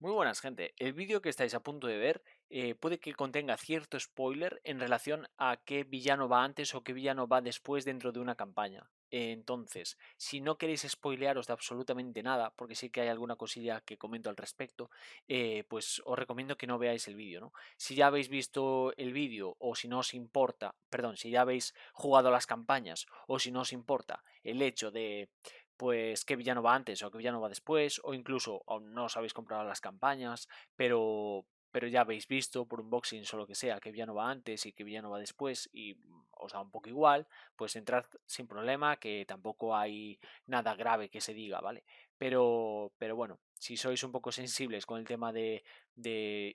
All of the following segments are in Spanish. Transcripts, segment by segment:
Muy buenas, gente. El vídeo que estáis a punto de ver puede que contenga cierto spoiler en relación a qué villano va antes o qué villano va después dentro de una campaña. Entonces, si no queréis spoilearos de absolutamente nada, porque sí que hay alguna cosilla que comento al respecto, pues os recomiendo que no veáis el vídeo, ¿no? Si ya habéis visto el vídeo o si no os importa, perdón, si ya habéis jugado las campañas o si no os importa el hecho de pues qué villano va antes o qué villano va después, o incluso aún no os habéis comprado las campañas, pero ya habéis visto por unboxings o lo que sea qué villano va antes y qué villano va después y os da un poco igual, pues entrad sin problema, que tampoco hay nada grave que se diga, ¿vale? Pero bueno, si sois un poco sensibles con el tema de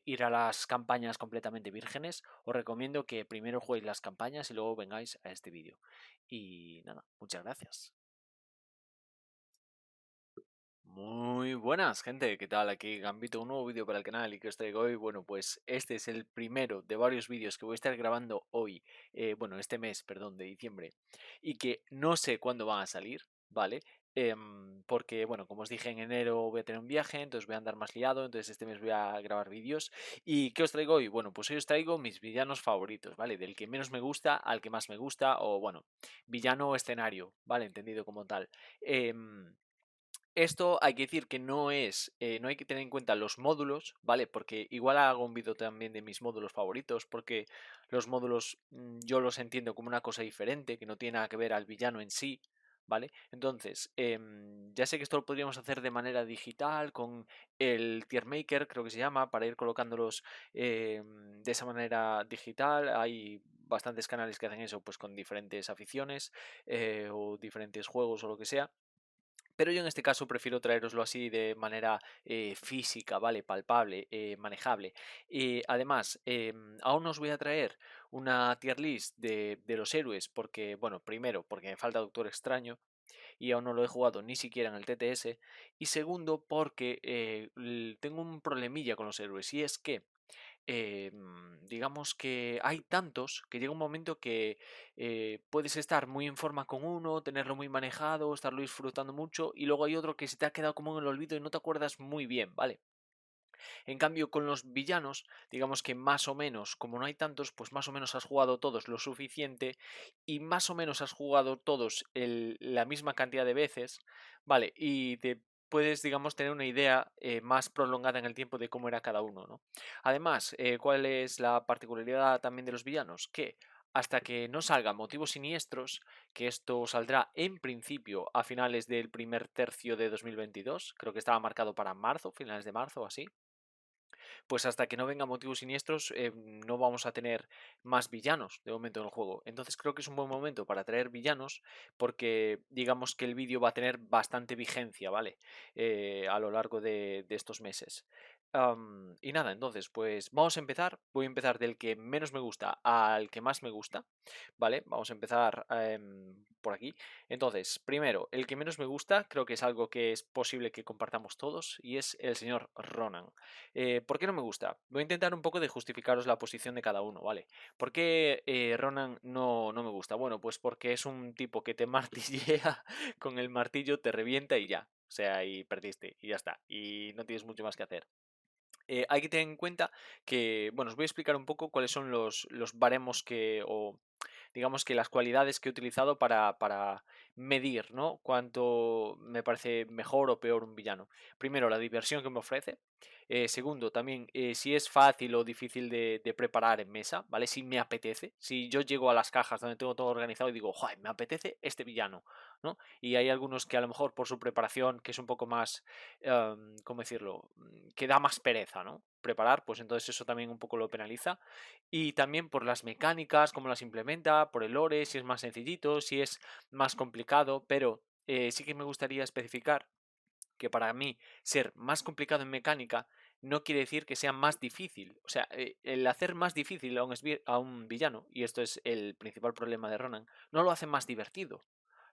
ir a las campañas completamente vírgenes, os recomiendo que primero juguéis las campañas y luego vengáis a este vídeo. Y nada, muchas gracias. Muy buenas, gente, ¿qué tal? Aquí Gambito, un nuevo vídeo para el canal y que os traigo hoy. Bueno, pues este es el primero de varios vídeos que voy a estar grabando hoy, bueno, este mes, perdón, de diciembre, y que no sé cuándo van a salir, ¿vale? Porque, bueno, como os dije, en enero voy a tener un viaje, entonces voy a andar más liado, entonces este mes voy a grabar vídeos. ¿Y qué os traigo hoy? Bueno, pues hoy os traigo mis villanos favoritos, ¿vale? Del que menos me gusta al que más me gusta, o bueno, villano o escenario, ¿vale? Entendido como tal. Esto hay que decir que no hay que tener en cuenta los módulos, ¿vale? Porque igual hago un vídeo también de mis módulos favoritos, porque los módulos yo los entiendo como una cosa diferente, que no tiene nada que ver al villano en sí, ¿vale? Entonces, ya sé que esto lo podríamos hacer de manera digital, con el tier maker, creo que se llama, para ir colocándolos de esa manera digital. Hay bastantes canales que hacen eso, pues con diferentes aficiones o diferentes juegos o lo que sea. Pero yo en este caso prefiero traeroslo así de manera física, ¿vale? Palpable, manejable. Además, aún os voy a traer una tier list de los héroes porque, bueno, primero, porque me falta Doctor Extraño y aún no lo he jugado ni siquiera en el TTS. Y segundo, porque tengo un problemilla con los héroes y es que digamos que hay tantos que llega un momento que puedes estar muy en forma con uno, tenerlo muy manejado, estarlo disfrutando mucho, y luego hay otro que se te ha quedado como en el olvido y no te acuerdas muy bien, ¿vale? En cambio, con los villanos, digamos que más o menos, como no hay tantos, pues más o menos has jugado todos lo suficiente y más o menos has jugado todos la misma cantidad de veces, ¿vale? Y te puedes, digamos, tener una idea más prolongada en el tiempo de cómo era cada uno, ¿no? Además, ¿cuál es la particularidad también de los villanos? Que hasta que no salgan motivos siniestros, que esto saldrá en principio a finales del primer tercio de 2022, creo que estaba marcado para marzo, finales de marzo o así, pues hasta que no vengan motivos siniestros no vamos a tener más villanos de momento en el juego. Entonces creo que es un buen momento para traer villanos porque digamos que el vídeo va a tener bastante vigencia, ¿vale? A lo largo de estos meses. Y nada, entonces pues vamos a empezar. Voy a empezar del que menos me gusta al que más me gusta, ¿vale? Vamos a empezar por aquí. Entonces, primero, el que menos me gusta, creo que es algo que es posible que compartamos todos, y es el señor Ronan. ¿Por qué no me gusta? Voy a intentar un poco de justificaros la posición de cada uno, ¿vale? ¿Por qué Ronan no me gusta? Bueno, pues porque es un tipo que te martillea con el martillo, te revienta y ya. O sea, y perdiste, y ya está. Y no tienes mucho más que hacer. Hay que tener en cuenta que, bueno, os voy a explicar un poco cuáles son los baremos o digamos que las cualidades que he utilizado para medir, ¿no? Cuánto me parece mejor o peor un villano. Primero, la diversión que me ofrece. Segundo, también si es fácil o difícil de preparar en mesa, ¿vale? Si me apetece. Si yo llego a las cajas donde tengo todo organizado y digo, joder, me apetece este villano, ¿no? Y hay algunos que a lo mejor por su preparación, que es un poco más, ¿cómo decirlo? Que da más pereza, ¿no? Preparar, pues entonces eso también un poco lo penaliza. Y también por las mecánicas, cómo las implementa, por el lore, si es más sencillito, si es más complicado, pero sí que me gustaría especificar que para mí ser más complicado en mecánica no quiere decir que sea más difícil. O sea, el hacer más difícil a un villano, y esto es el principal problema de Ronan, no lo hace más divertido.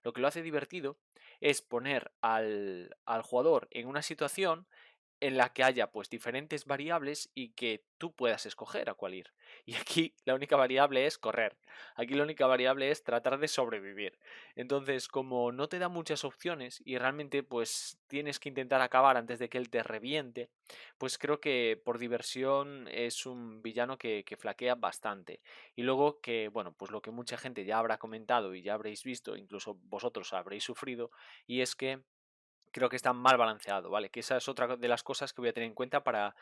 Lo que lo hace divertido es poner al jugador en una situación en la que haya pues diferentes variables y que tú puedas escoger a cuál ir. Y aquí la única variable es correr. Aquí la única variable es tratar de sobrevivir. Entonces, como no te da muchas opciones y realmente pues tienes que intentar acabar antes de que él te reviente, pues creo que por diversión es un villano que flaquea bastante. Y luego que, bueno, pues lo que mucha gente ya habrá comentado y ya habréis visto, incluso vosotros habréis sufrido, y es que creo que está mal balanceado, ¿vale? Que esa es otra de las cosas que voy a tener en cuenta para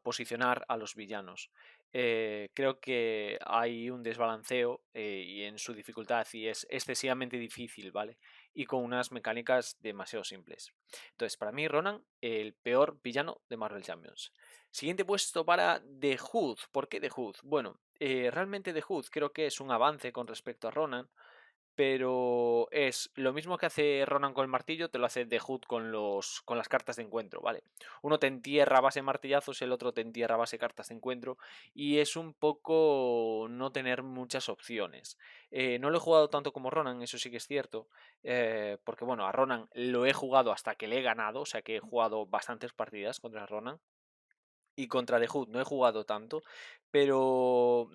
posicionar a los villanos. Creo que hay un desbalanceo y en su dificultad y es excesivamente difícil, ¿vale? Y con unas mecánicas demasiado simples. Entonces, para mí, Ronan, el peor villano de Marvel Champions. Siguiente puesto para The Hood. ¿Por qué The Hood? Bueno, realmente The Hood creo que es un avance con respecto a Ronan, pero es lo mismo que hace Ronan con el martillo, te lo hace The Hood con las cartas de encuentro, ¿vale? Uno te entierra a base martillazos, el otro te entierra a base cartas de encuentro, y es un poco no tener muchas opciones. No lo he jugado tanto como Ronan, eso sí que es cierto, porque bueno, a Ronan lo he jugado hasta que le he ganado, o sea que he jugado bastantes partidas contra Ronan. Y contra The Hood no he jugado tanto, pero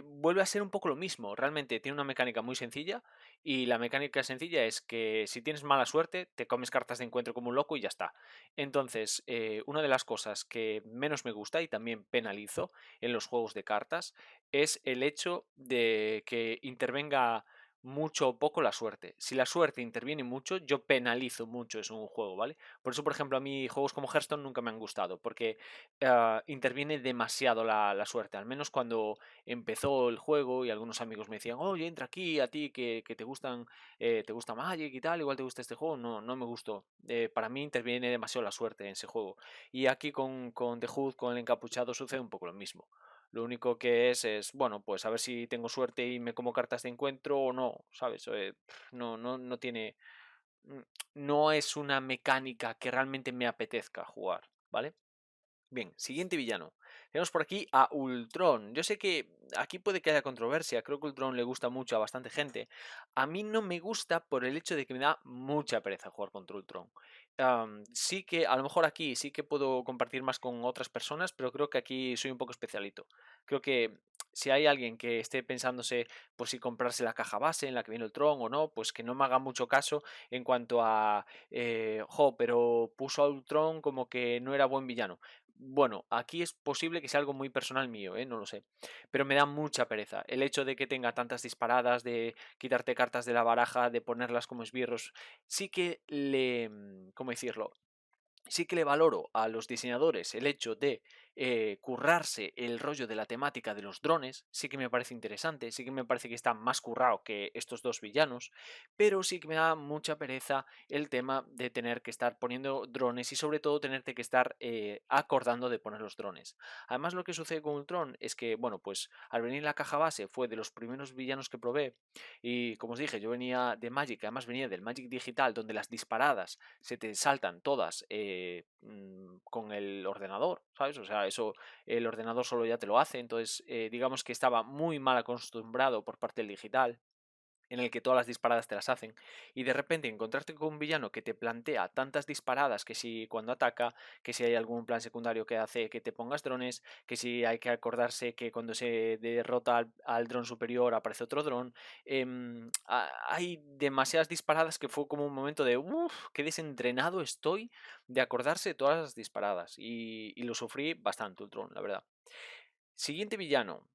vuelve a ser un poco lo mismo. Realmente tiene una mecánica muy sencilla y la mecánica sencilla es que si tienes mala suerte te comes cartas de encuentro como un loco y ya está. Entonces, una de las cosas que menos me gusta y también penalizo en los juegos de cartas es el hecho de que intervenga mucho o poco la suerte. Si la suerte interviene mucho, yo penalizo mucho eso en un juego, ¿vale? Por eso, por ejemplo, a mí juegos como Hearthstone nunca me han gustado, porque interviene demasiado la suerte. Al menos cuando empezó el juego y algunos amigos me decían, oye, entra aquí, a ti que te gusta Magic y tal, igual te gusta este juego. No, no me gustó. Para mí interviene demasiado la suerte en ese juego. Y aquí con The Hood, con el encapuchado, sucede un poco lo mismo. Lo único que es, bueno, pues a ver si tengo suerte y me como cartas de encuentro o no, ¿sabes? No tiene, mm, no es una mecánica que realmente me apetezca jugar, ¿vale? Bien, siguiente villano. Tenemos por aquí a Ultron. Yo sé que aquí puede que haya controversia. Creo que Ultron le gusta mucho a bastante gente. A mí no me gusta por el hecho de que me da mucha pereza jugar contra Ultron. Sí que a lo mejor aquí sí que puedo compartir más con otras personas, pero creo que aquí soy un poco especialito. Creo que si hay alguien que esté pensándose por si comprarse la caja base en la que viene Ultron o no, pues que no me haga mucho caso en cuanto a, pero puso a Ultron como que no era buen villano. Bueno, aquí es posible que sea algo muy personal mío, no lo sé. Pero me da mucha pereza. El hecho de que tenga tantas disparadas, de quitarte cartas de la baraja, de ponerlas como esbirros, sí que ¿cómo decirlo? Sí que le valoro a los diseñadores el hecho de currarse el rollo de la temática de los drones, sí que me parece interesante, sí que me parece que está más currado que estos dos villanos, pero sí que me da mucha pereza el tema de tener que estar poniendo drones y sobre todo tenerte que estar acordando de poner los drones. Además lo que sucede con Ultron es que, bueno, pues al venir la caja base fue de los primeros villanos que probé y como os dije, yo venía de Magic, además venía del Magic digital donde las disparadas se te saltan todas con el ordenador, ¿sabes? O sea, eso el ordenador solo ya te lo hace, entonces digamos que estaba muy mal acostumbrado por parte del digital en el que todas las disparadas te las hacen, y de repente encontrarte con un villano que te plantea tantas disparadas, que si cuando ataca, que si hay algún plan secundario que hace que te pongas drones, que si hay que acordarse que cuando se derrota al dron superior aparece otro dron, hay demasiadas disparadas que fue como un momento de, uff, qué desentrenado estoy de acordarse de todas las disparadas, y lo sufrí bastante el dron, la verdad. Siguiente villano,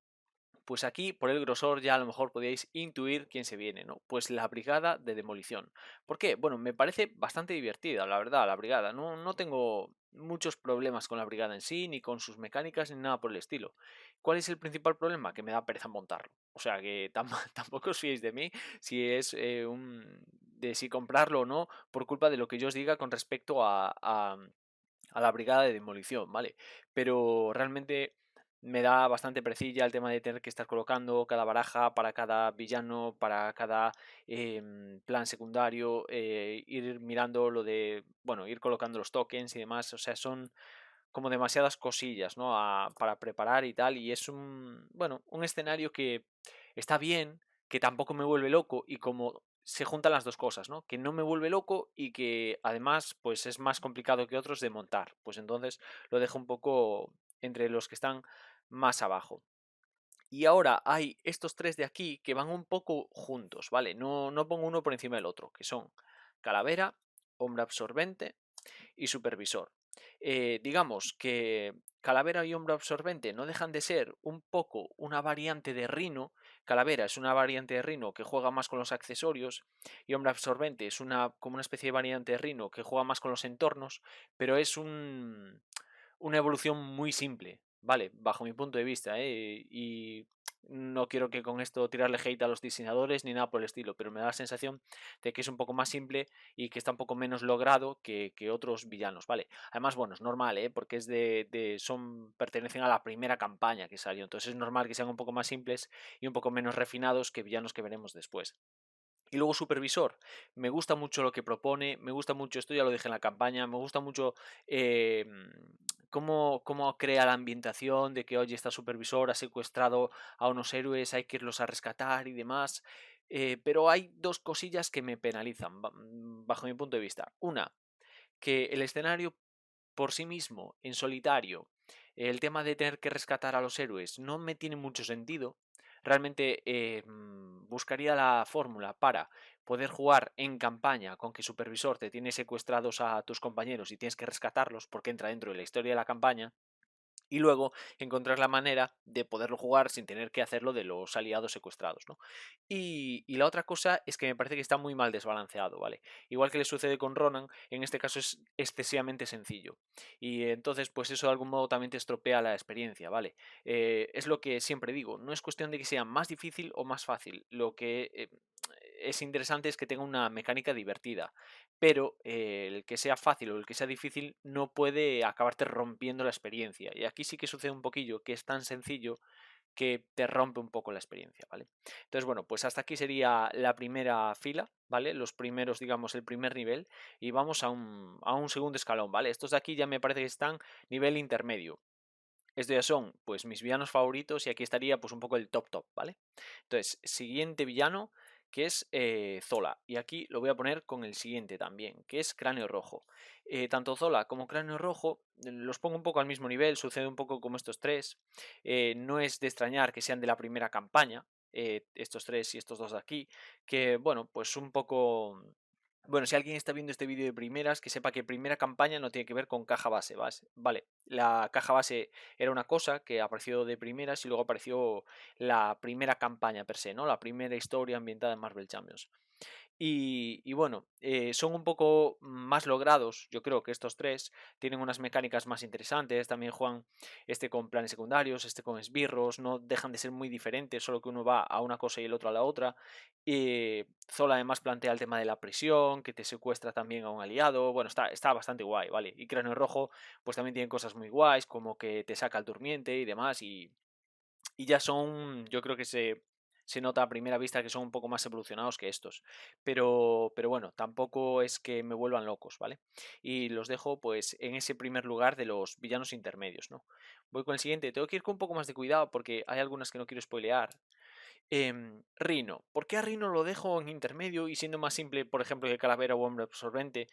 pues aquí, por el grosor, ya a lo mejor podíais intuir quién se viene, ¿no? Pues la brigada de demolición. ¿Por qué? Bueno, me parece bastante divertida, la verdad, la brigada. No tengo muchos problemas con la brigada en sí, ni con sus mecánicas, ni nada por el estilo. ¿Cuál es el principal problema? Que me da pereza montarlo. O sea que tampoco os fiéis de mí si es de si comprarlo o no, por culpa de lo que yo os diga con respecto a la brigada de demolición, ¿vale? Pero realmente me da bastante precilla el tema de tener que estar colocando cada baraja para cada villano, para cada plan secundario, ir mirando lo de, bueno, ir colocando los tokens y demás, o sea, son como demasiadas cosillas, ¿no? Para preparar y tal, y es bueno, un escenario que está bien, que tampoco me vuelve loco, y como se juntan las dos cosas, ¿no? Que no me vuelve loco y que además pues es más complicado que otros de montar. Pues entonces lo dejo un poco entre los que están más abajo. Y ahora hay estos tres de aquí que van un poco juntos, ¿vale? No pongo uno por encima del otro, que son Calavera, Hombre Absorbente y Supervisor. Digamos que Calavera y Hombro Absorbente no dejan de ser un poco una variante de Rhino. Calavera es una variante de Rhino que juega más con los accesorios y Hombro Absorbente es como una especie de variante de Rhino que juega más con los entornos, pero es una evolución muy simple, ¿vale? Bajo mi punto de vista, ¿eh? Y no quiero que con esto tirarle hate a los diseñadores ni nada por el estilo, pero me da la sensación de que es un poco más simple y que está un poco menos logrado que otros villanos, ¿vale? Además, bueno, es normal, ¿eh? Porque pertenecen a la primera campaña que salió, entonces es normal que sean un poco más simples y un poco menos refinados que villanos que veremos después. Y luego Supervisor, me gusta mucho lo que propone, me gusta mucho, esto ya lo dije en la campaña, me gusta mucho eh, cómo crea la ambientación de que hoy está Supervisor, ha secuestrado a unos héroes, hay que irlos a rescatar y demás. Pero hay dos cosillas que me penalizan, bajo mi punto de vista. Una, que el escenario por sí mismo, en solitario, el tema de tener que rescatar a los héroes no me tiene mucho sentido. Realmente buscaría la fórmula para poder jugar en campaña con que Supervisor te tiene secuestrados a tus compañeros y tienes que rescatarlos porque entra dentro de la historia de la campaña y luego encontrar la manera de poderlo jugar sin tener que hacerlo de los aliados secuestrados, ¿no? Y la otra cosa es que me parece que está muy mal desbalanceado, ¿vale? Igual que le sucede con Ronan, en este caso es excesivamente sencillo. Y entonces, pues eso de algún modo también te estropea la experiencia, ¿vale? Es lo que siempre digo, no es cuestión de que sea más difícil o más fácil. Lo que es interesante es que tenga una mecánica divertida, pero el que sea fácil o el que sea difícil no puede acabarte rompiendo la experiencia. Y aquí sí que sucede un poquillo, que es tan sencillo que te rompe un poco la experiencia, ¿vale? Entonces, bueno, pues hasta aquí sería la primera fila, ¿vale? Los primeros, digamos, el primer nivel, y vamos a un segundo escalón, ¿vale? Estos de aquí ya me parece que están nivel intermedio. Estos ya son, pues, mis villanos favoritos y aquí estaría, pues, un poco el top top, ¿vale? Entonces, siguiente villano, que es Zola. Y aquí lo voy a poner con el siguiente también, que es Cráneo Rojo. Tanto Zola como Cráneo Rojo los pongo un poco al mismo nivel, sucede un poco como estos tres. No es de extrañar que sean de la primera campaña, estos tres y estos dos de aquí, que, bueno, pues un poco... Bueno, si alguien está viendo este vídeo de primeras, que sepa que primera campaña no tiene que ver con caja base, ¿vale? La caja base era una cosa que apareció de primeras y luego apareció la primera campaña per se, ¿no? La primera historia ambientada en Marvel Champions. Y bueno, son un poco más logrados, yo creo que estos tres tienen unas mecánicas más interesantes, también juegan este con planes secundarios, este con esbirros, no dejan de ser muy diferentes, solo que uno va a una cosa y el otro a la otra. Zola además plantea el tema de la prisión, que te secuestra también a un aliado, bueno, está bastante guay, ¿vale? Y Cráneo Rojo pues también tiene cosas muy guays, como que te saca el durmiente y demás, y ya son, yo creo que se nota a primera vista que son un poco más evolucionados que estos. Pero bueno, tampoco es que me vuelvan locos, ¿vale? Y los dejo pues en ese primer lugar de los villanos intermedios, ¿no? Voy con el siguiente. Tengo que ir con un poco más de cuidado porque hay algunas que no quiero spoilear. Rino. ¿Por qué a Rino lo dejo en intermedio y siendo más simple, por ejemplo, que Calavera o Hombre Absorbente,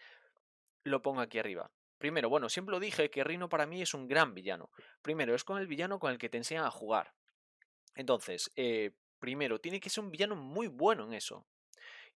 lo pongo aquí arriba? Primero, bueno, siempre lo dije que Rino para mí es un gran villano. Primero, es con el villano con el que te enseñan a jugar. Entonces, primero, tiene que ser un villano muy bueno en eso.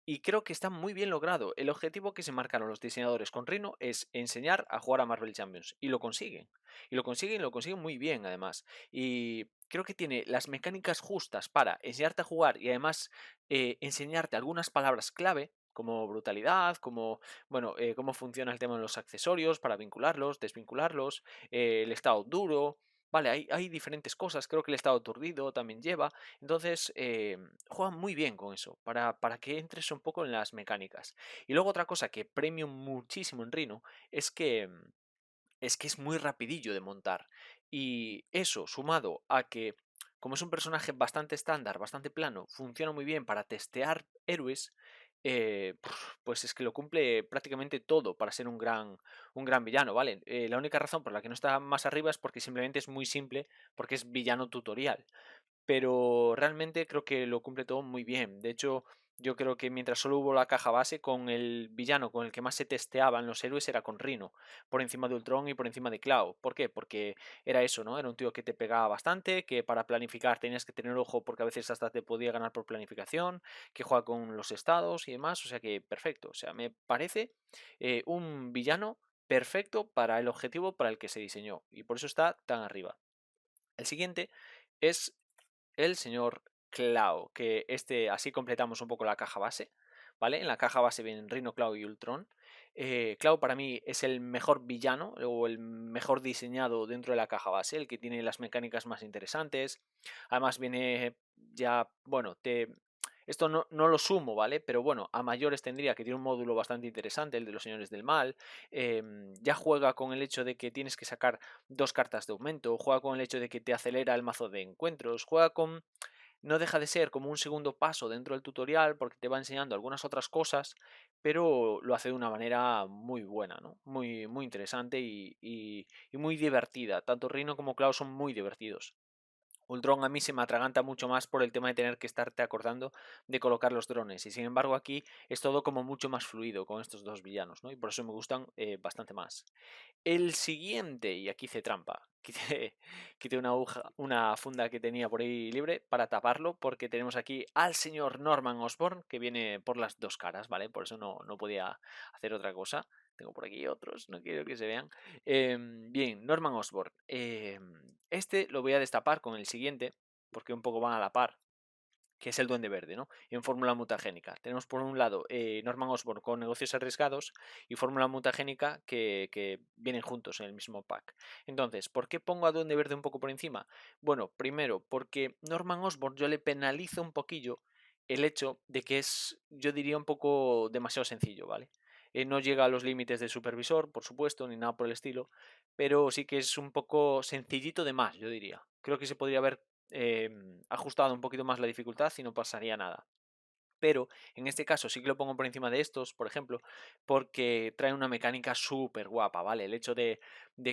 Y creo que está muy bien logrado. El objetivo que se marcaron los diseñadores con Rhino es enseñar a jugar a Marvel Champions. Y lo consiguen. Y lo consiguen muy bien, además. Y creo que tiene las mecánicas justas para enseñarte a jugar y además enseñarte algunas palabras clave, como brutalidad, como, bueno, cómo funciona el tema de los accesorios para vincularlos, desvincularlos, el estado duro. Vale, hay diferentes cosas. Creo que el estado aturdido también lleva. Entonces, juegan muy bien con eso, para que entres un poco en las mecánicas. Y luego otra cosa que premio muchísimo en Rhino es que es muy rapidillo de montar. Y eso, sumado a que, como es un personaje bastante estándar, bastante plano, funciona muy bien para testear héroes, pues es que lo cumple prácticamente todo para ser un gran villano, ¿vale? La única razón por la que no está más arriba es porque simplemente es muy simple, porque es villano tutorial, pero realmente creo que lo cumple todo muy bien. De hecho, Yo creo que mientras solo hubo la caja base, con el villano con el que más se testeaban los héroes era con Rhino, por encima de Ultron y por encima de Cloud. ¿Por qué? Porque era eso, ¿no? Era un tío que te pegaba bastante, que para planificar tenías que tener ojo porque a veces hasta te podía ganar por planificación, que juega con los estados y demás, o sea que perfecto. O sea, me parece un villano perfecto para el objetivo para el que se diseñó y por eso está tan arriba. El siguiente es el señor Cloud, que así completamos un poco la caja base, ¿vale? En la caja base vienen Rhino, Cloud y Ultron. Cloud para mí es el mejor villano o el mejor diseñado dentro de la caja base, el que tiene las mecánicas más interesantes. Además viene ya, bueno, esto no lo sumo, ¿vale? Pero bueno, a mayores tendría que tiene un módulo bastante interesante, el de los señores del mal. Ya juega con el hecho de que tienes que sacar 2 cartas de aumento, juega con el hecho de que te acelera el mazo de encuentros, juega con... No deja de ser como un segundo paso dentro del tutorial porque te va enseñando algunas otras cosas, pero lo hace de una manera muy buena, ¿no? Muy, muy interesante y muy divertida. Tanto Rhino como Cloud son muy divertidos. Ultron a mí se me atraganta mucho más por el tema de tener que estarte acordando de colocar los drones. Y sin embargo aquí es todo como mucho más fluido con estos dos villanos, ¿no? Y por eso me gustan bastante más. El siguiente, y aquí hice trampa, quité una funda que tenía por ahí libre para taparlo, porque tenemos aquí al señor Norman Osborn, que viene por las dos caras, ¿vale? Por eso no podía hacer otra cosa. Tengo por aquí otros, no quiero que se vean. Bien, Norman Osborn. Este lo voy a destapar con el siguiente, porque un poco van a la par, que es el Duende Verde, ¿no? En Fórmula Mutagénica. Tenemos por un lado Norman Osborn con Negocios Arriesgados y Fórmula Mutagénica que vienen juntos en el mismo pack. Entonces, ¿por qué pongo a Duende Verde un poco por encima? Bueno, primero, porque Norman Osborn yo le penalizo un poquillo el hecho de que es, yo diría, un poco demasiado sencillo, ¿vale? No llega a los límites del supervisor, por supuesto, ni nada por el estilo, pero sí que es un poco sencillito de más, yo diría. Creo que se podría haber ajustado un poquito más la dificultad y no pasaría nada. Pero en este caso sí que lo pongo por encima de estos, por ejemplo, porque trae una mecánica súper guapa, ¿vale? El hecho de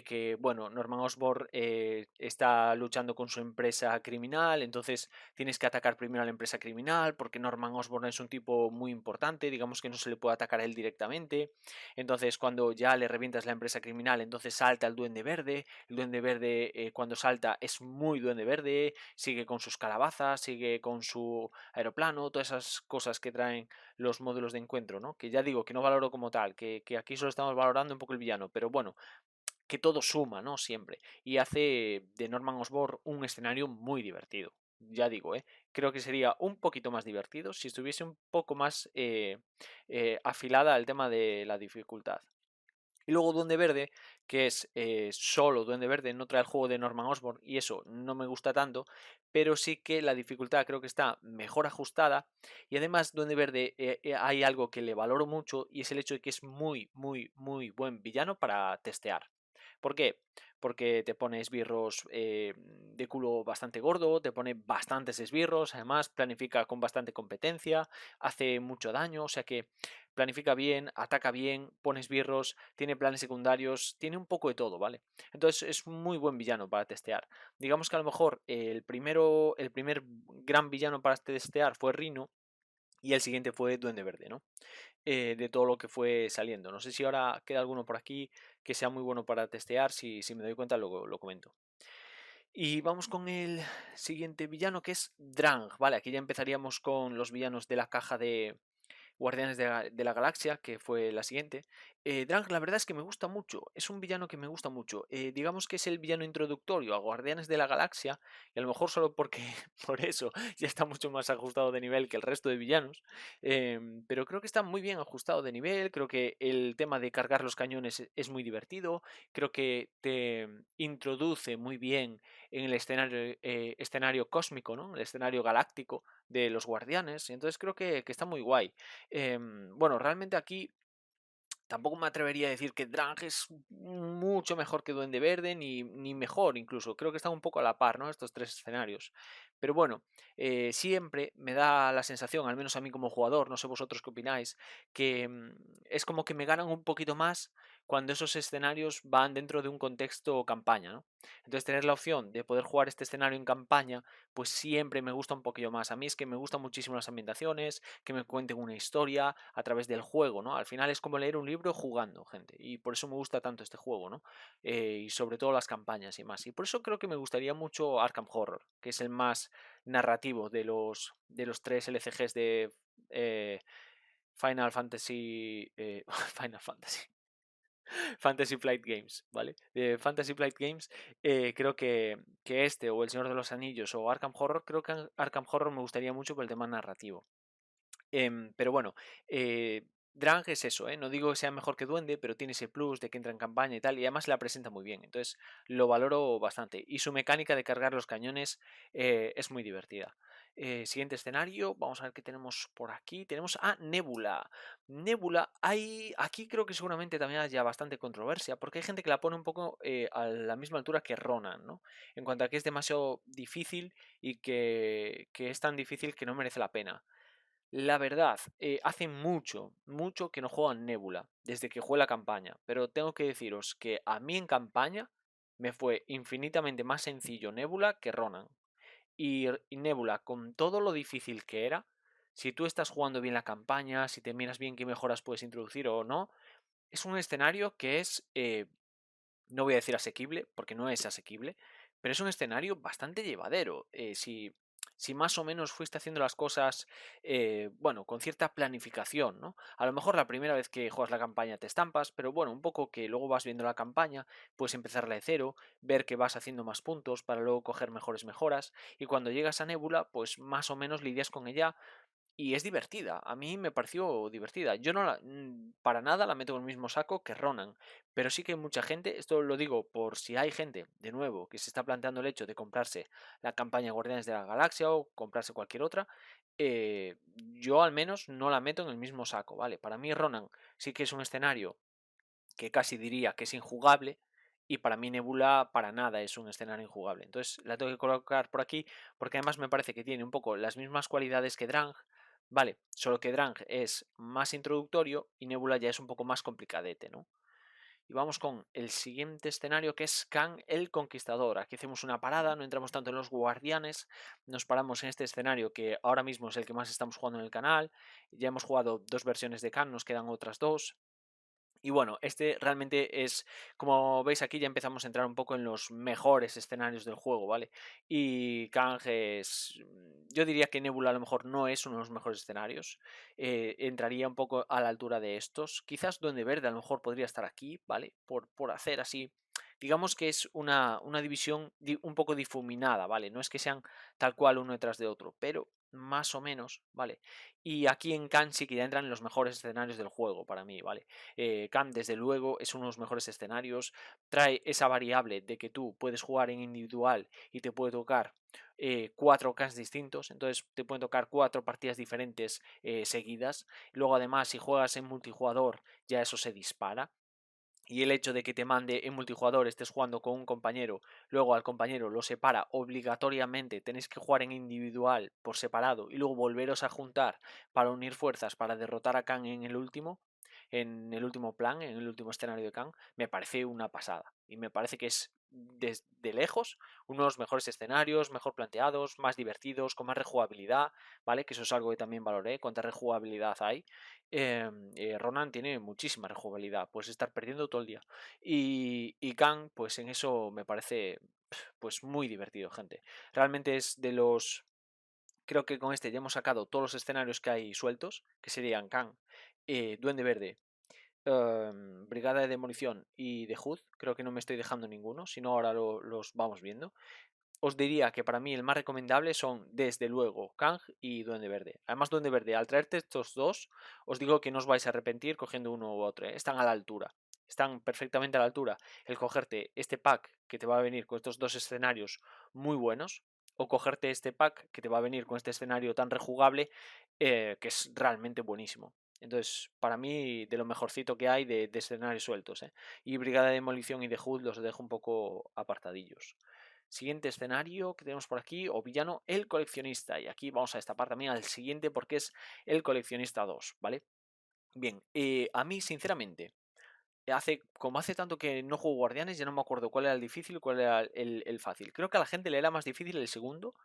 que, bueno, Norman Osborn está luchando con su empresa criminal, entonces tienes que atacar primero a la empresa criminal, porque Norman Osborn es un tipo muy importante, digamos que no se le puede atacar a él directamente. Entonces, cuando ya le revientas la empresa criminal, entonces salta el Duende Verde. El Duende Verde, cuando salta, es muy Duende Verde, sigue con sus calabazas, sigue con su aeroplano, todas esas cosas que traen los módulos de encuentro, ¿no? Que ya digo que no valoro como tal, que aquí solo estamos valorando un poco el villano, pero bueno, que todo suma, ¿no? Siempre. Y hace de Norman Osborn un escenario muy divertido. Ya digo, creo que sería un poquito más divertido si estuviese un poco más afilada al tema de la dificultad. Y luego Duende Verde, que es solo Duende Verde, no trae el juego de Norman Osborn y eso no me gusta tanto, pero sí que la dificultad creo que está mejor ajustada y además Duende Verde hay algo que le valoro mucho y es el hecho de que es muy, muy, muy buen villano para testear. ¿Por qué? Porque te pone esbirros de culo bastante gordo, te pone bastantes esbirros, además planifica con bastante competencia, hace mucho daño, o sea que planifica bien, ataca bien, pone esbirros, tiene planes secundarios, tiene un poco de todo, ¿vale? Entonces es un muy buen villano para testear. Digamos que a lo mejor el primer gran villano para testear fue Rhino y el siguiente fue Duende Verde, ¿no? De todo lo que fue saliendo. No sé si ahora queda alguno por aquí que sea muy bueno para testear, si me doy cuenta lo comento. Y vamos con el siguiente villano que es Drang, ¿vale? Aquí ya empezaríamos con los villanos de la caja de, Guardianes de la Galaxia, que fue la siguiente. Drang, la verdad es que me gusta mucho. Es un villano que me gusta mucho. Digamos que es el villano introductorio a Guardianes de la Galaxia. Y a lo mejor solo porque por eso ya está mucho más ajustado de nivel que el resto de villanos. Pero creo que está muy bien ajustado de nivel. Creo que el tema de cargar los cañones es muy divertido. Creo que te introduce muy bien en el escenario cósmico, ¿no? El escenario galáctico de los guardianes. Entonces creo que está muy guay. Bueno, realmente aquí tampoco me atrevería a decir que Drang es mucho mejor que Duende Verde, ni mejor incluso. Creo que están un poco a la par, ¿no? Estos tres escenarios. Pero bueno, siempre me da la sensación, al menos a mí como jugador, no sé vosotros qué opináis, que es como que me ganan un poquito más cuando esos escenarios van dentro de un contexto campaña, ¿no? Entonces tener la opción de poder jugar este escenario en campaña, pues siempre me gusta un poquillo más. A mí es que me gustan muchísimo las ambientaciones, que me cuenten una historia a través del juego, ¿no? Al final es como leer un libro jugando, gente, y por eso me gusta tanto este juego, ¿no? Y sobre todo las campañas y más. Y por eso creo que me gustaría mucho Arkham Horror, que es el más narrativo de los tres LCGs de eh, Final Fantasy. Final Fantasy. Fantasy Flight Games, ¿vale? De Fantasy Flight Games, creo que este, o El Señor de los Anillos, o Arkham Horror, creo que Arkham Horror me gustaría mucho por el tema narrativo. Pero bueno, Drang es eso, ¿eh? No digo que sea mejor que Duende, pero tiene ese plus de que entra en campaña y tal, y además la presenta muy bien, entonces lo valoro bastante. Y su mecánica de cargar los cañones es muy divertida. Siguiente escenario, vamos a ver qué tenemos por aquí. Tenemos a Nebula. Nebula, aquí creo que seguramente también haya bastante controversia, porque hay gente que la pone un poco a la misma altura que Ronan, ¿no? En cuanto a que es demasiado difícil y que es tan difícil que no merece la pena. La verdad, hace mucho, mucho que no juego en Nebula, desde que jugué la campaña, pero tengo que deciros que a mí en campaña me fue infinitamente más sencillo Nebula que Ronan. Y Nebula, con todo lo difícil que era, si tú estás jugando bien la campaña, si te miras bien qué mejoras puedes introducir o no, es un escenario que es, no voy a decir asequible, porque no es asequible, pero es un escenario bastante llevadero. Si más o menos fuiste haciendo las cosas, bueno, con cierta planificación, ¿no? A lo mejor la primera vez que juegas la campaña te estampas, pero bueno, un poco que luego vas viendo la campaña, puedes empezarla de cero, ver que vas haciendo más puntos para luego coger mejores mejoras, y cuando llegas a Nebula, pues más o menos lidias con ella y es divertida, a mí me pareció divertida. Yo no para nada la meto en el mismo saco que Ronan, pero sí que hay mucha gente, esto lo digo por si hay gente, de nuevo, que se está planteando el hecho de comprarse la campaña Guardianes de la Galaxia o comprarse cualquier otra, yo al menos no la meto en el mismo saco, ¿vale? Para mí Ronan sí que es un escenario que casi diría que es injugable, y para mí Nebula para nada es un escenario injugable. Entonces la tengo que colocar por aquí porque además me parece que tiene un poco las mismas cualidades que Drang, vale, solo que Drang es más introductorio y Nebula ya es un poco más complicadete, ¿no? Y vamos con el siguiente escenario, que es Kang el Conquistador. Aquí hacemos una parada, no entramos tanto en los guardianes, nos paramos en este escenario que ahora mismo es el que más estamos jugando en el canal. Ya hemos jugado dos versiones de Kang, nos quedan otras dos. Y bueno, este realmente es, como veis aquí, ya empezamos a entrar un poco en los mejores escenarios del juego, ¿vale? Y Kang es, yo diría que Nebula a lo mejor no es uno de los mejores escenarios, entraría un poco a la altura de estos. Quizás Duende Verde a lo mejor podría estar aquí, ¿vale? Por hacer así, digamos que es una división un poco difuminada, ¿vale? No es que sean tal cual uno detrás de otro, pero más o menos, ¿vale? Y aquí en Kang sí que ya entran los mejores escenarios del juego para mí, ¿vale? Kang, desde luego, es uno de los mejores escenarios. Trae esa variable de que tú puedes jugar en individual y te puede tocar cuatro Kangs distintos. Entonces te pueden tocar cuatro partidas diferentes seguidas. Luego, además, si juegas en multijugador, ya eso se dispara. Y el hecho de que te mande en multijugador, estés jugando con un compañero, luego al compañero lo separa obligatoriamente, tenéis que jugar en individual por separado y luego volveros a juntar para unir fuerzas para derrotar a Kang en el último plan, en el último escenario de Kang, me parece una pasada. Y me parece que es desde lejos uno de los mejores escenarios, mejor planteados, más divertidos, con más rejugabilidad, ¿vale? Que eso es algo que también valoré, cuánta rejugabilidad hay. Ronan tiene muchísima rejugabilidad, puedes estar perdiendo todo el día. Y Kang, pues en eso me parece pues muy divertido, gente. Realmente es de los... Creo que con este ya hemos sacado todos los escenarios que hay sueltos, que serían Kang, Duende Verde, Brigada de Demolición y The Hood. Creo que no me estoy dejando ninguno, si no ahora los vamos viendo. Os diría que para mí el más recomendable son, desde luego, Kang y Duende Verde. Además, Duende Verde, al traerte estos dos, os digo que no os vais a arrepentir cogiendo uno u otro, ¿eh? Están a la altura. Están perfectamente a la altura el cogerte este pack que te va a venir con estos dos escenarios muy buenos, o cogerte este pack que te va a venir con este escenario tan rejugable, que es realmente buenísimo. Entonces, para mí, de lo mejorcito que hay de escenarios sueltos, ¿eh? Y Brigada de Demolición y The Hood los dejo un poco apartadillos. Siguiente escenario que tenemos por aquí, o villano, el coleccionista. Y aquí vamos a destapar también al siguiente porque es el coleccionista 2, ¿vale? Bien, a mí sinceramente, como hace tanto que no juego Guardianes, ya no me acuerdo cuál era el difícil y cuál era el fácil. Creo que a la gente le era más difícil el segundo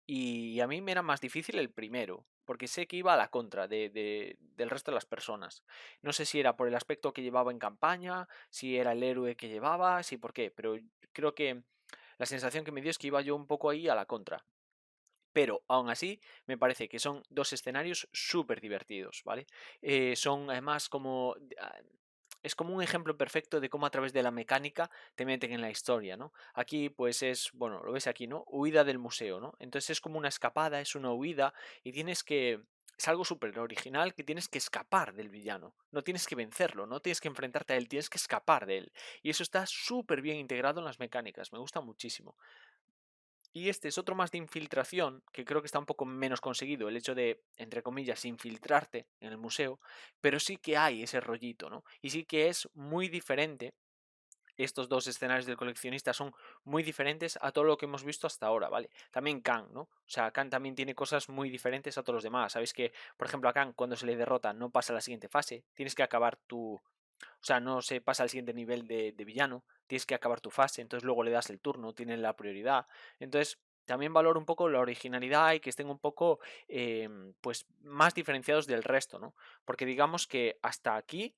y a mí me era más difícil el primero, porque sé que iba a la contra del resto de las personas. No sé si era por el aspecto que llevaba en campaña, si era el héroe que llevaba, si por qué, pero creo que la sensación que me dio es que iba yo un poco ahí a la contra. Pero aún así, me parece que son dos escenarios súper divertidos, ¿vale? Son además como... Es como un ejemplo perfecto de cómo a través de la mecánica te meten en la historia, ¿no? Aquí pues es, bueno, lo ves aquí, ¿no? Huida del museo, ¿no? Entonces es como una escapada, es una huida y tienes que... Es algo súper original que tienes que escapar del villano. No tienes que vencerlo, no tienes que enfrentarte a él, tienes que escapar de él. Y eso está súper bien integrado en las mecánicas, me gusta muchísimo. Y este es otro más de infiltración, que creo que está un poco menos conseguido, el hecho de, entre comillas, infiltrarte en el museo, pero sí que hay ese rollito, ¿no? Y sí que es muy diferente. Estos dos escenarios del coleccionista son muy diferentes a todo lo que hemos visto hasta ahora, ¿vale? También Kang, ¿no? O sea, Kang también tiene cosas muy diferentes a todos los demás. Sabéis que, por ejemplo, a Kang cuando se le derrota no pasa a la siguiente fase, tienes que acabar tu... O sea, no se pasa al siguiente nivel de villano, tienes que acabar tu fase, entonces luego le das el turno, tienen la prioridad. Entonces, también valoro un poco la originalidad y que estén un poco pues más diferenciados del resto, ¿no? Porque digamos que hasta aquí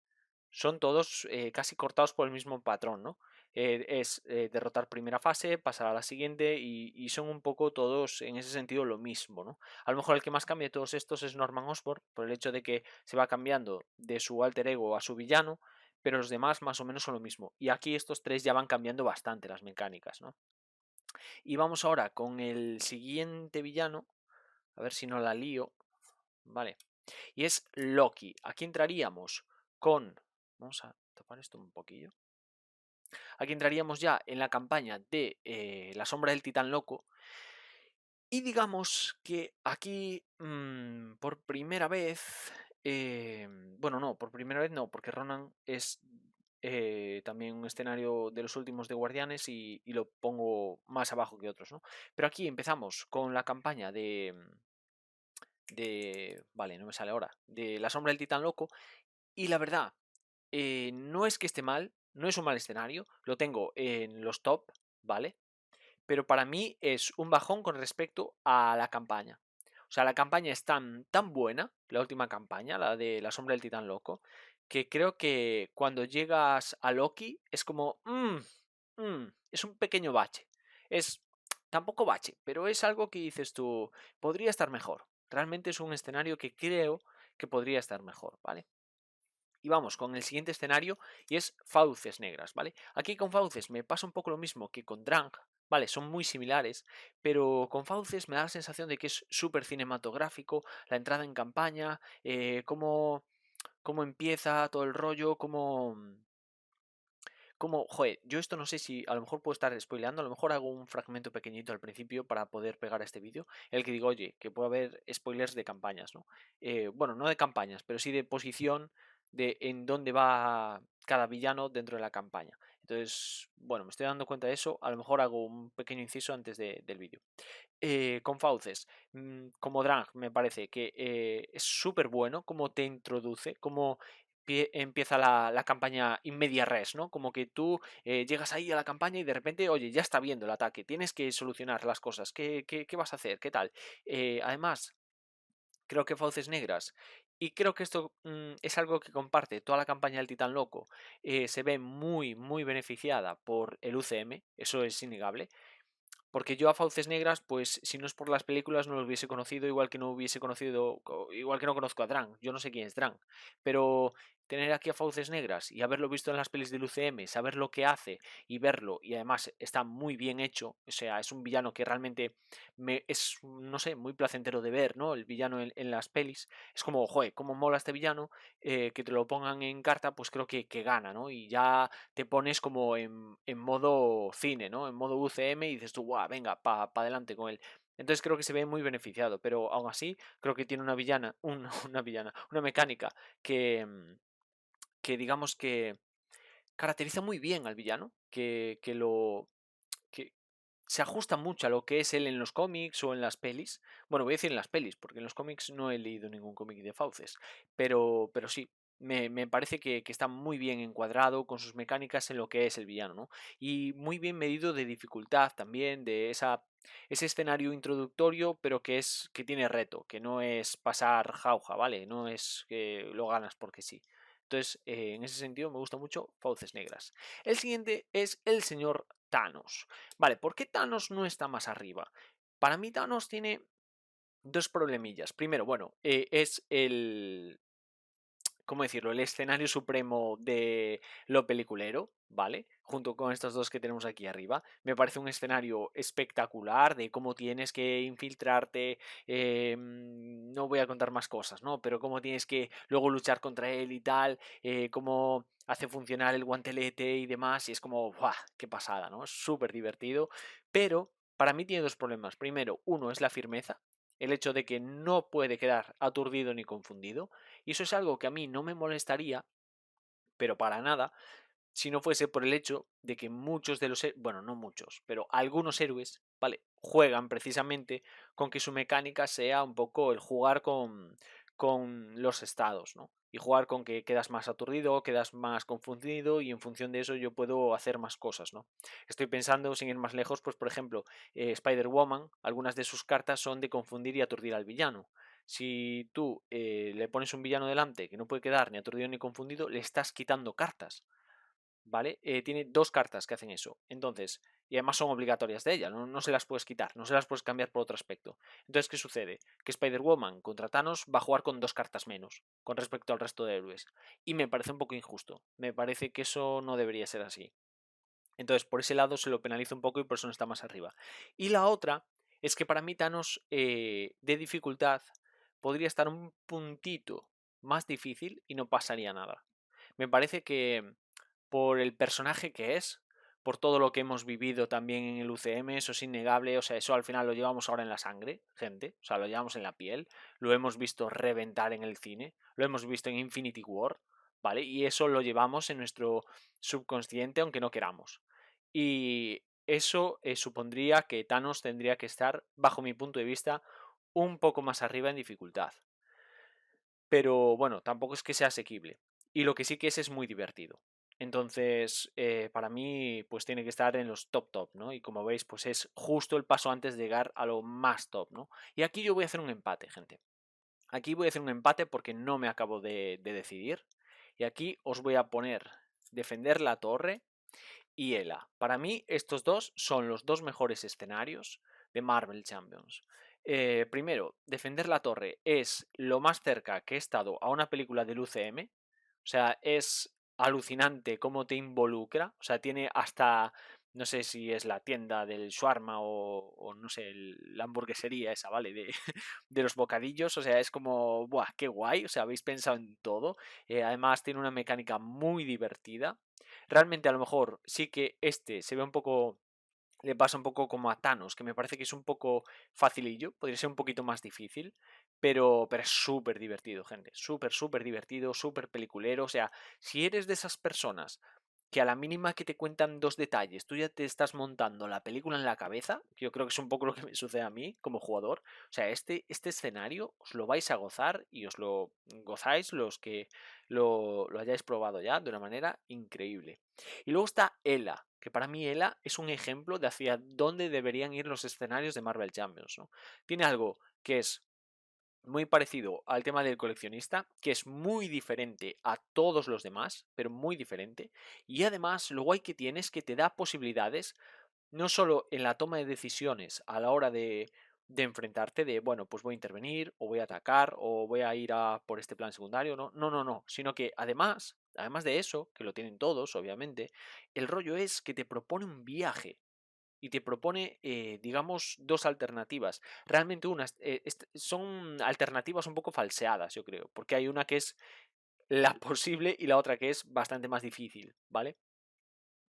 son todos casi cortados por el mismo patrón, ¿no? Es derrotar primera fase, pasar a la siguiente y son un poco todos en ese sentido lo mismo, ¿no? A lo mejor el que más cambia de todos estos es Norman Osborn, por el hecho de que se va cambiando de su alter ego a su villano, pero los demás más o menos son lo mismo. Y aquí estos tres ya van cambiando bastante las mecánicas, ¿no? Y vamos ahora con el siguiente villano, a ver si no la lío, ¿vale? Y es Loki. Aquí entraríamos con... Vamos a tapar esto un poquillo. Aquí entraríamos ya en la campaña de La sombra del titán loco. Y digamos que aquí, por primera vez... bueno, no, por primera vez no, porque Ronan es también un escenario de los últimos de Guardianes y lo pongo más abajo que otros, ¿no? Pero aquí empezamos con la campaña de... Vale, no me sale ahora. De La sombra del titán loco. Y la verdad, no es que esté mal, no es un mal escenario, lo tengo en los top, ¿vale? Pero para mí es un bajón con respecto a la campaña. O sea, la campaña es tan buena, la última campaña, la de La sombra del titán loco, que creo que cuando llegas a Loki es como... es un pequeño bache. Es tampoco bache, pero es algo que dices tú, podría estar mejor. Realmente es un escenario que creo que podría estar mejor, ¿vale? Y vamos con el siguiente escenario y es Fauces Negras, ¿vale? Aquí con Fauces me pasa un poco lo mismo que con Drang, ¿vale? Son muy similares, pero con Fauces me da la sensación de que es súper cinematográfico, la entrada en campaña, cómo empieza todo el rollo, joder, yo esto no sé si a lo mejor puedo estar spoileando, a lo mejor hago un fragmento pequeñito al principio para poder pegar a este vídeo, en el que digo, oye, que puede haber spoilers de campañas, ¿no? Bueno, no de campañas, pero sí de posición de en dónde va cada villano dentro de la campaña. Entonces, bueno, me estoy dando cuenta de eso, a lo mejor hago un pequeño inciso antes del vídeo. Con Fauces, como Drang, me parece que es súper bueno, como te introduce, como empieza la campaña in media res, ¿no? Como que tú llegas ahí a la campaña y de repente, oye, ya está viendo el ataque, tienes que solucionar las cosas, ¿qué vas a hacer? ¿Qué tal? Además, creo que Fauces Negras, y creo que esto es algo que comparte toda la campaña del Titán Loco, se ve muy beneficiada por el UCM, eso es innegable. Porque yo a Fauces Negras, pues si no es por las películas, no lo hubiese conocido, igual que no hubiese conocido, igual que no conozco a Drang. Yo no sé quién es Drang. Pero tener aquí a Fauces Negras y haberlo visto en las pelis del UCM, saber lo que hace y verlo, y además está muy bien hecho, o sea, es un villano que realmente es, no sé, muy placentero de ver, ¿no? El villano en las pelis. Es como, joder, cómo mola este villano, que te lo pongan en carta, pues creo que gana, ¿no? Y ya te pones como en modo cine, ¿no? En modo UCM y dices tú, guau, venga, adelante con él. Entonces creo que se ve muy beneficiado, pero aún así creo que tiene una villana, una villana, una mecánica que digamos que caracteriza muy bien al villano, que se ajusta mucho a lo que es él en los cómics o en las pelis. Bueno, voy a decir en las pelis, porque en los cómics no he leído ningún cómic de Fauces, pero sí. me parece que está muy bien encuadrado con sus mecánicas en lo que es el villano, ¿no? Y muy bien medido de dificultad también, de ese escenario introductorio, pero que tiene reto, que no es pasar jauja, ¿vale? No es que lo ganas porque sí. Entonces, en ese sentido me gusta mucho Fauces Negras. El siguiente es el señor Thanos. Vale, ¿por qué Thanos no está más arriba? Para mí Thanos tiene dos problemillas. Primero, bueno, es ¿cómo decirlo? El escenario supremo de lo peliculero, ¿vale? Junto con estos dos que tenemos aquí arriba. Me parece un escenario espectacular de cómo tienes que infiltrarte. No voy a contar más cosas, ¿no? Pero cómo tienes que luego luchar contra él y tal. Cómo hace funcionar el guantelete y demás. Y es como, ¡buah! ¡Qué pasada!, ¿no? Es súper divertido. Pero para mí tiene dos problemas. Primero, uno es la firmeza. El hecho de que no puede quedar aturdido ni confundido. Y eso es algo que a mí no me molestaría, pero para nada, si no fuese por el hecho de que muchos de los, bueno, no muchos, pero algunos héroes, ¿vale? Juegan precisamente con que su mecánica sea un poco el jugar con los estados, ¿no? Y jugar con que quedas más aturdido, quedas más confundido y en función de eso yo puedo hacer más cosas, ¿no? Estoy pensando, sin ir más lejos, pues por ejemplo, Spider-Woman, algunas de sus cartas son de confundir y aturdir al villano. Si tú le pones un villano delante que no puede quedar ni aturdido ni confundido, le estás quitando cartas. ¿Vale? Tiene dos cartas que hacen eso. Entonces, y además son obligatorias de ella, no se las puedes quitar, no se las puedes cambiar por otro aspecto. Entonces, ¿qué sucede? Que Spider-Woman contra Thanos va a jugar con dos cartas menos con respecto al resto de héroes. Y me parece un poco injusto. Me parece que eso no debería ser así. Entonces, por ese lado se lo penaliza un poco y por eso no está más arriba. Y la otra es que para mí Thanos de dificultad podría estar un puntito más difícil y no pasaría nada. Me parece que por el personaje que es, por todo lo que hemos vivido también en el UCM, eso es innegable, o sea, eso al final lo llevamos ahora en la sangre, gente, o sea, lo llevamos en la piel, lo hemos visto reventar en el cine, lo hemos visto en Infinity War, ¿vale? Y eso lo llevamos en nuestro subconsciente aunque no queramos. Y eso supondría que Thanos tendría que estar, bajo mi punto de vista, un poco más arriba en dificultad. Pero bueno, tampoco es que sea asequible. Y lo que sí que es muy divertido. Entonces, para mí, pues tiene que estar en los top, ¿no? Y como veis, pues es justo el paso antes de llegar a lo más top, ¿no? Y aquí yo voy a hacer un empate, gente. Aquí voy a hacer un empate porque no me acabo de decidir. Y aquí os voy a poner defender la torre y Ela. Para mí, estos dos son los dos mejores escenarios de Marvel Champions. Primero, defender la torre es lo más cerca que he estado a una película del UCM. O sea, es alucinante cómo te involucra. O sea, tiene hasta, no sé si es la tienda del shawarma o no sé, la hamburguesería esa, ¿vale? De los bocadillos. O sea, es como, ¡buah, qué guay! O sea, habéis pensado en todo. Además, tiene una mecánica muy divertida. Realmente, a lo mejor sí que este se ve un poco, le pasa un poco como a Thanos, que me parece que es un poco facilillo, podría ser un poquito más difícil, pero es súper divertido, gente, súper divertido, súper peliculero, o sea, si eres de esas personas que a la mínima que te cuentan dos detalles, tú ya te estás montando la película en la cabeza, que yo creo que es un poco lo que me sucede a mí como jugador, o sea, este escenario os lo vais a gozar y os lo gozáis los que lo hayáis probado ya de una manera increíble. Y luego está Ela, que para mí Ela es un ejemplo de hacia dónde deberían ir los escenarios de Marvel Champions, ¿no? Tiene algo que es muy parecido al tema del coleccionista, que es muy diferente a todos los demás, pero muy diferente. Y además, lo guay que tiene es que te da posibilidades, no solo en la toma de decisiones a la hora de enfrentarte, de, bueno, pues voy a intervenir, o voy a atacar, o voy a ir a por este plan secundario, no, sino que además de eso, que lo tienen todos, obviamente, el rollo es que te propone un viaje y te propone, digamos, dos alternativas. Realmente son alternativas un poco falseadas, yo creo, porque hay una que es la posible y la otra que es bastante más difícil, ¿vale?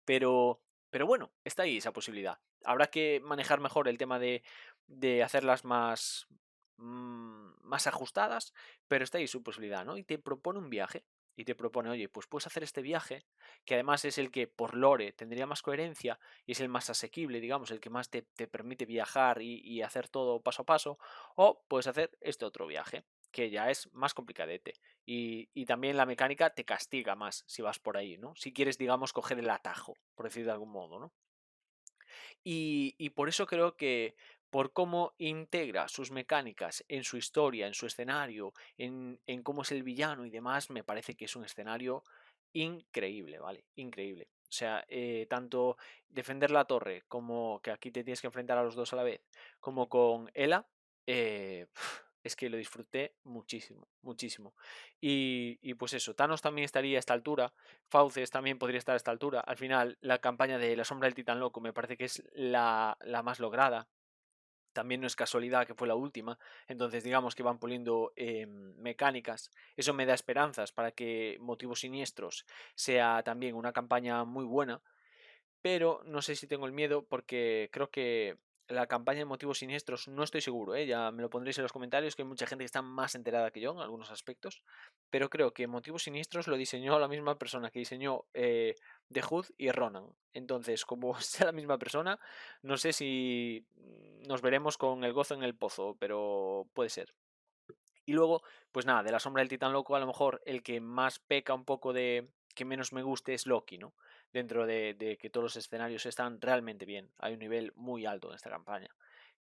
Pero, pero bueno, está ahí esa posibilidad. Habrá que manejar mejor el tema de hacerlas más ajustadas, pero está ahí su posibilidad, ¿no? Y te propone un viaje. Y te propone, oye, pues puedes hacer este viaje, que además es el que por lore tendría más coherencia y es el más asequible, digamos, el que más te permite viajar y hacer todo paso a paso, o puedes hacer este otro viaje. que ya es más complicadete. Y también la mecánica te castiga más si vas por ahí, ¿no? Si quieres, digamos, coger el atajo, por decir de algún modo, ¿no? Y por eso creo que por cómo integra sus mecánicas en su historia, en su escenario, en cómo es el villano y demás, me parece que es un escenario increíble, ¿vale? Increíble. O sea, tanto defender la torre como que aquí te tienes que enfrentar a los dos a la vez, como con Ela, es que lo disfruté muchísimo, muchísimo. Y pues eso, Thanos también estaría a esta altura, Fauces también podría estar a esta altura. Al final, la campaña de La Sombra del Titán Loco me parece que es la más lograda. También no es casualidad que fue la última. Entonces, digamos que van puliendo mecánicas. Eso me da esperanzas para que Motivos Siniestros sea también una campaña muy buena, pero no sé si tengo el miedo porque creo que la campaña de Motivos Siniestros no estoy seguro, ¿eh? Ya me lo pondréis en los comentarios, que hay mucha gente que está más enterada que yo en algunos aspectos, pero creo que Motivos Siniestros lo diseñó la misma persona que diseñó The Hood y Ronan. Entonces, como sea la misma persona, no sé si nos veremos con el gozo en el pozo, pero puede ser. Y luego, pues nada, de La Sombra del Titán Loco, a lo mejor el que más peca un poco de que menos me guste es Loki, ¿no? Dentro de que todos los escenarios están realmente bien. Hay un nivel muy alto en esta campaña.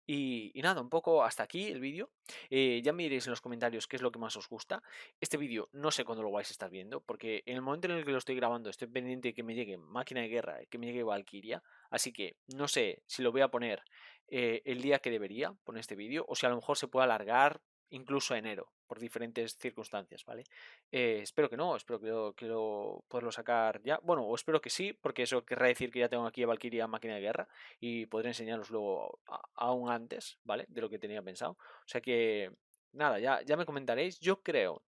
Y nada, un poco hasta aquí el vídeo. Ya me diréis en los comentarios qué es lo que más os gusta. Este vídeo no sé cuándo lo vais a estar viendo, porque en el momento en el que lo estoy grabando estoy pendiente de que me llegue Máquina de Guerra y que me llegue Valkyria. Así que no sé si lo voy a poner el día que debería poner este vídeo, o si a lo mejor se puede alargar incluso a enero, por diferentes circunstancias, ¿vale? Espero que no, espero poderlo sacar ya. Bueno, o espero que sí, porque eso querrá decir que ya tengo aquí a Valkyria Máquina de Guerra y podré enseñaros luego aún antes, ¿vale? De lo que tenía pensado. O sea que, nada, ya me comentaréis. Yo creo,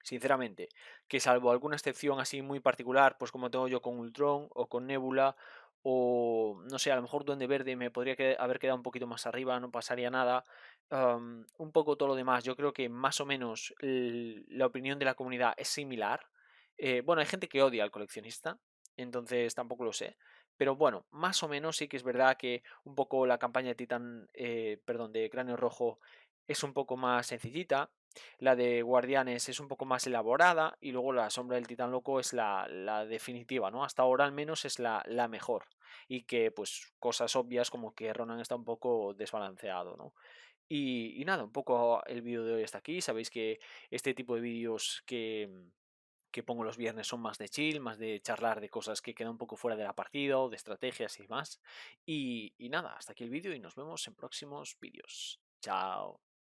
sinceramente, que salvo alguna excepción así muy particular, pues como tengo yo con Ultron o con Nebula, o no sé, a lo mejor Duende Verde me podría haber quedado un poquito más arriba, no pasaría nada. Un poco todo lo demás, yo creo que más o menos la opinión de la comunidad es similar. Bueno, hay gente que odia al coleccionista, entonces tampoco lo sé. Pero bueno, más o menos sí que es verdad que un poco la campaña de Titan, perdón, de Cráneo Rojo es un poco más sencillita. La de Guardianes es un poco más elaborada y luego la Sombra del Titán Loco es la definitiva, ¿no? Hasta ahora al menos es la mejor. Y que pues cosas obvias como que Ronan está un poco desbalanceado, ¿no? Y nada, un poco el vídeo de hoy está aquí. Sabéis que este tipo de vídeos que pongo los viernes son más de chill, más de charlar de cosas que quedan un poco fuera de la partida o de estrategias y más. Y nada, hasta aquí el vídeo y nos vemos en próximos vídeos. Chao.